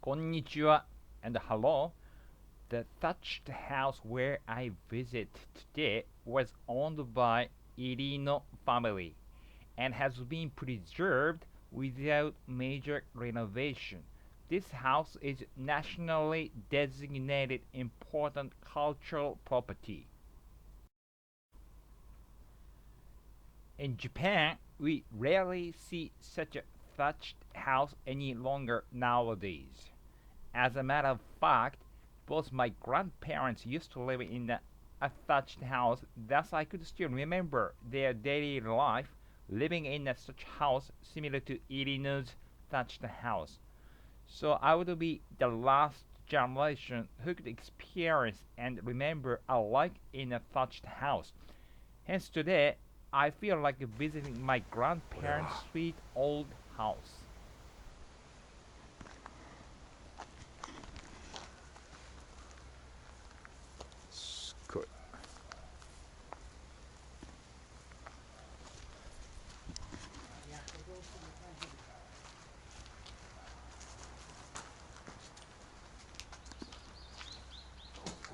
Konnichiwa and hello. The thatched house where I visit today was owned by Irino family and has been preserved without major renovation. This house is nationally designated important cultural property. In Japan, we rarely see such a thatched house any longer nowadays. As a matter of fact, both my grandparents used to live in a thatched house, thus I could still remember their daily life living in such house similar to Irino's thatched house. So I would be the last generation who could experience and remember a life in a thatched house. Hence today, I feel like visiting my grandparents' sweet old house. すっごい。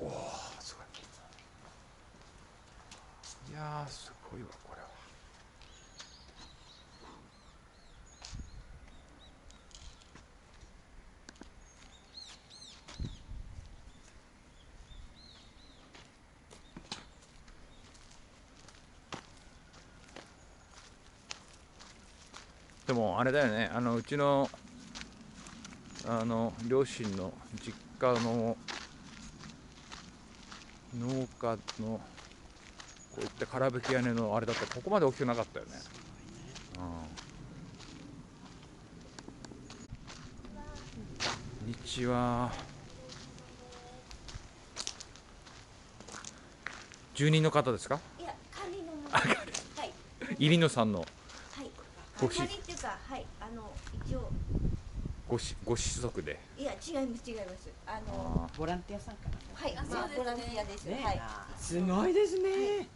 おお、すごい。いやー、すごいわ、これは。でもあれだよね、うちの両親の実家の農家のこういった空吹き屋根のあれだったらここまで大きくなかったよね。こんにちは。住人の方ですか？いや、管理のあ、はい。入野さんのはい。ごし管理っていうか、はい、一応、ご子息で。いや、違います、違います。ボランティアさんかな。はい、まあ、ボランティアです。ね、はい。すごいですね。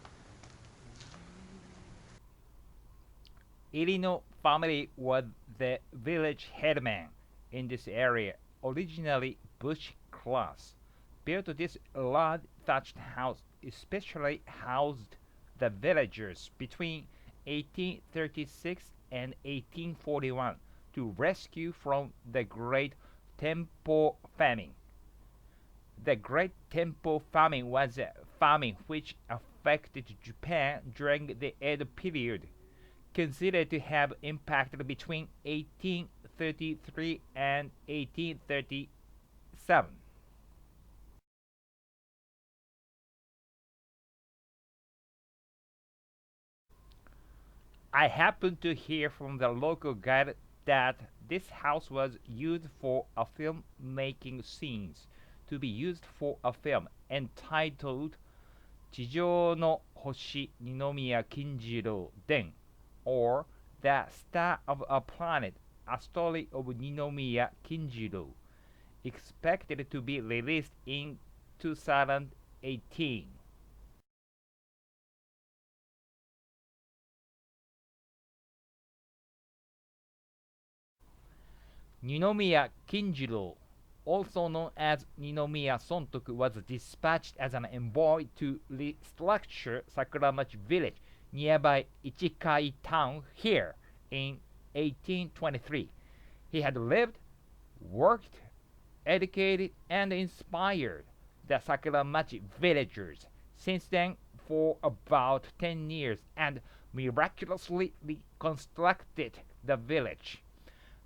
Irino family was the village headman in this area, originally bush class. Built this large thatched house especially housed the villagers between 1836 and 1841 to rescue from the Great Tempo Famine. The Great Tempo Famine was a famine which affected Japan during the Edo period, considered to have impacted between 1833 and 1837. I happened to hear from the local guide that this house was used for a film making scenes to be used for a film entitled 地上の星二宮金次郎伝 or The Star of a Planet, a story of Ninomiya Kinjiro, expected to be released in 2018. Ninomiya Kinjiro, also known as Ninomiya Sontoku, was dispatched as an envoy to restructure Sakuramachi village nearby Ichikawa town here in 1823. He had lived, worked, educated, and inspired the Sakuramachi villagers since then for about 10 years and miraculously reconstructed the village.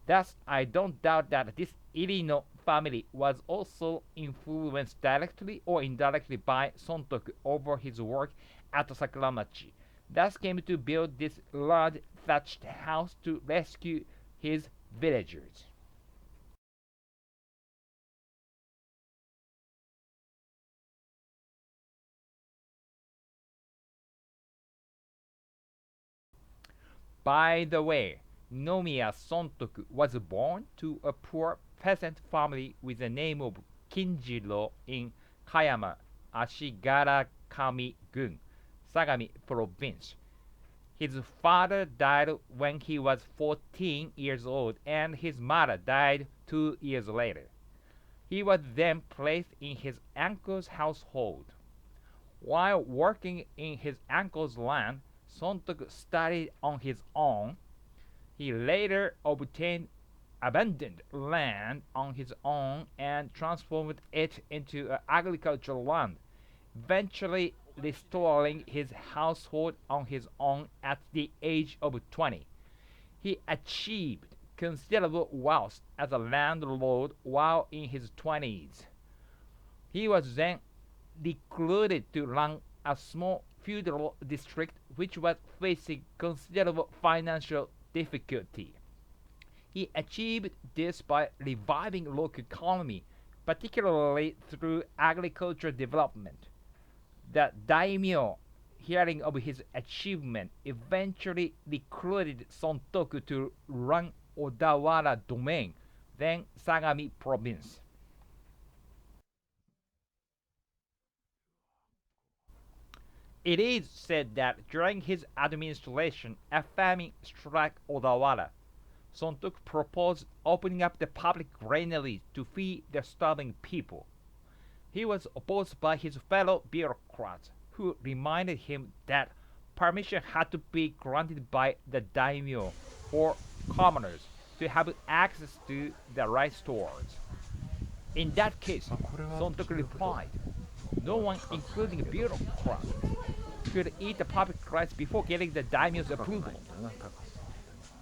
Thus, I don't doubt that this Irino family was also influenced directly or indirectly by Sontoku over his work at Sakuramachi. Thus came to build this large thatched house to rescue his villagers. By the way, Nomiya Sontoku was born to a poor peasant family with the name of Kinjiro in Kayama, Ashigarakami-gun, Sagami Province. His father died when he was 14 years old and his mother died 2 years later. He was then placed in his uncle's household. While working in his uncle's land, Sontoku studied on his own. He later obtained abandoned land on his own and transformed it into agricultural land, eventually restoring his household on his own at the age of 20. He achieved considerable wealth as a landlord while in his 20s. He was then recruited to run a small feudal district which was facing considerable financial difficulty. He achieved this by reviving local economy, particularly through agricultural development. The daimyo, hearing of his achievement, eventually recruited Sontoku to run Odawara domain, then Sagami province. It is said that during his administration, a famine struck Odawara. Sontoku proposed opening up the public granaries to feed the starving people. He was opposed by his fellow bureaucrats, who reminded him that permission had to be granted by the daimyo for commoners to have access to the rice stores. In that case, Sontoku replied, no one, including bureaucrats, could eat the public rice before getting the daimyo's approval.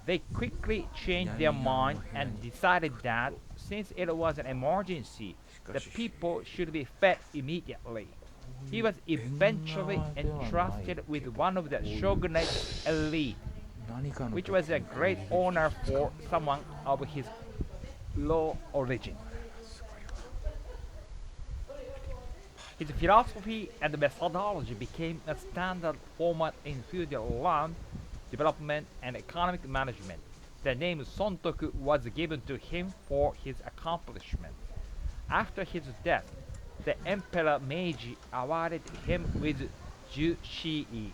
They quickly changed their mind and decided that since it was an emergency, the people should be fed immediately. He was eventually entrusted with one of the shogunate's elite, which was a great honor for someone of his low origin. His philosophy and methodology became a standard format in feudal land development and economic management. The name Sontoku was given to him for his accomplishment. After his death, the Emperor Meiji awarded him with Jushii.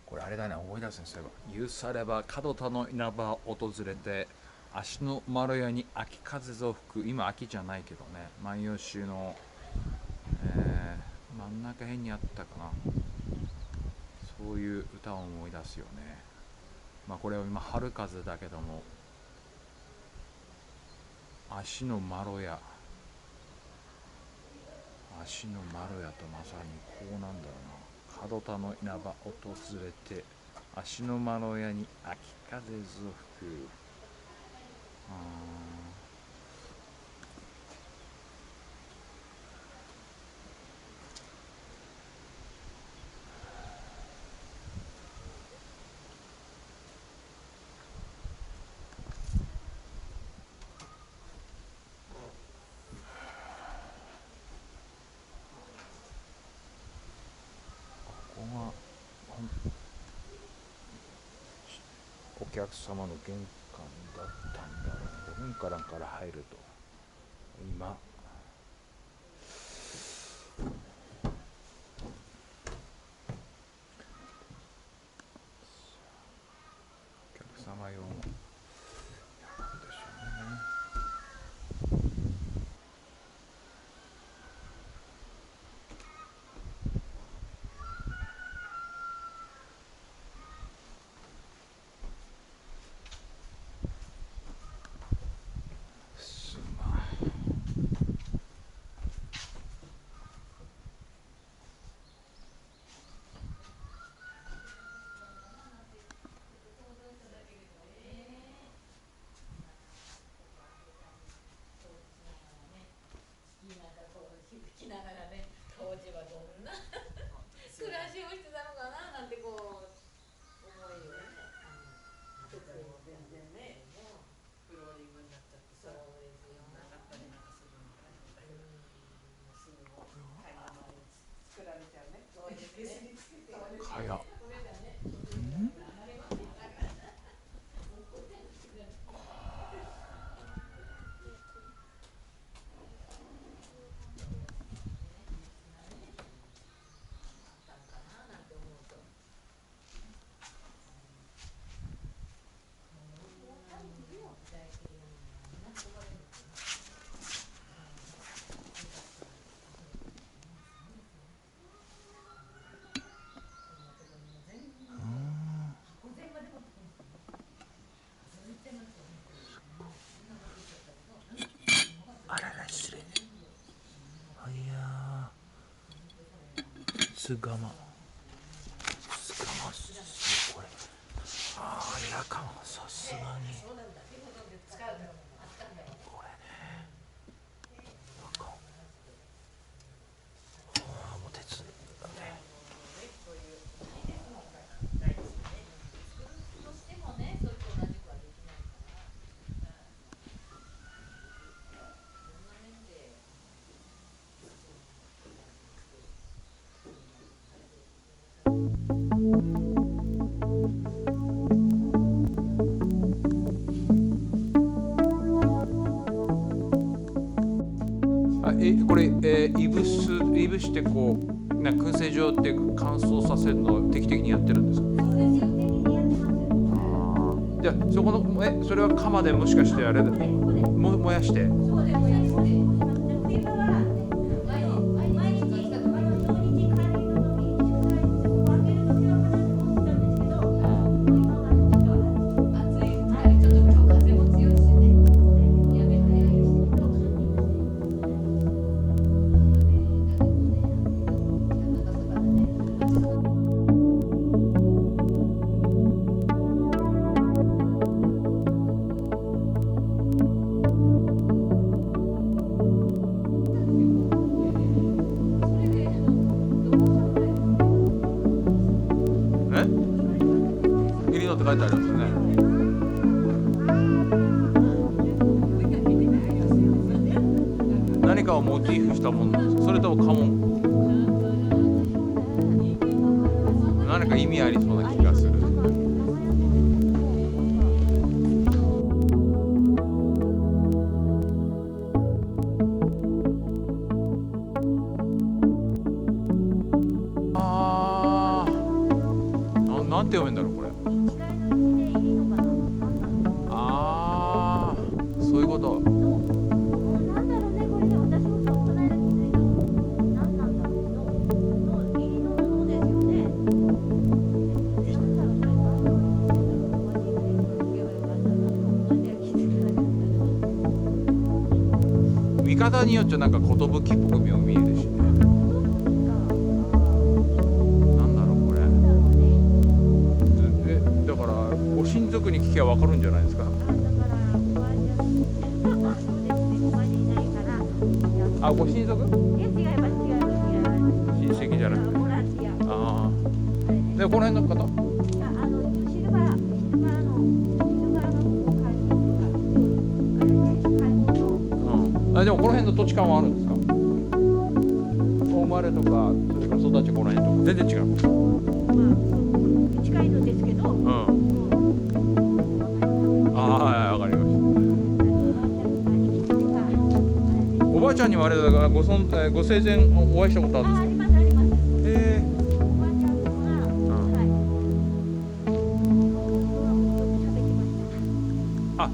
これあれだね、思い出すんですよ。夕されば門田の稲葉を訪れて、足の丸屋に秋風ぞ吹く。今秋じゃないけどね、万葉集の、真ん中辺にあったかな。そういう歌を思い出すよね。まあこれは今春風だけども、足の丸屋、足の丸屋とまさにこうなんだろうな。門田の稲葉訪れて、足の丸屋に秋風ぞ吹く。お客様の玄関だったんだろう。文化欄から入ると今お客様用のなんでしょうね。早っ。す釜これやかんはさすがにこれねやかんもう鉄だねこれ、いぶしてこう燻製状って乾燥させるのを定期的にやってるんですか？じゃあそこのそれは釜でもしかしてあれで燃やして。イリノって書いてありますよね。何かをモチーフしたものなんですか？それとも家紋？何か意味ありそうな気がする。なんて読めんだろうこれ。ああ、そういうこと。なんだろうね、これね、私もそうこの間気づいたの。なんなんだろうの入りののですよね。なんだろうね、見方によっちゃなんか寿っぽく見えるしね。ご親族に聞けば分かるんじゃないですか。あ、ご親族？いや違います。親戚じゃなくて。ああ。で、この辺の方？シルバーのでもこの辺の土地勘はあるんですか？生まれとか、それから育ちこの辺とか全然違う。近いのですけど。はい、わかりました。おばあちゃんにはあれだからご生前お会いしたことあるんですか？ありますあります。あ、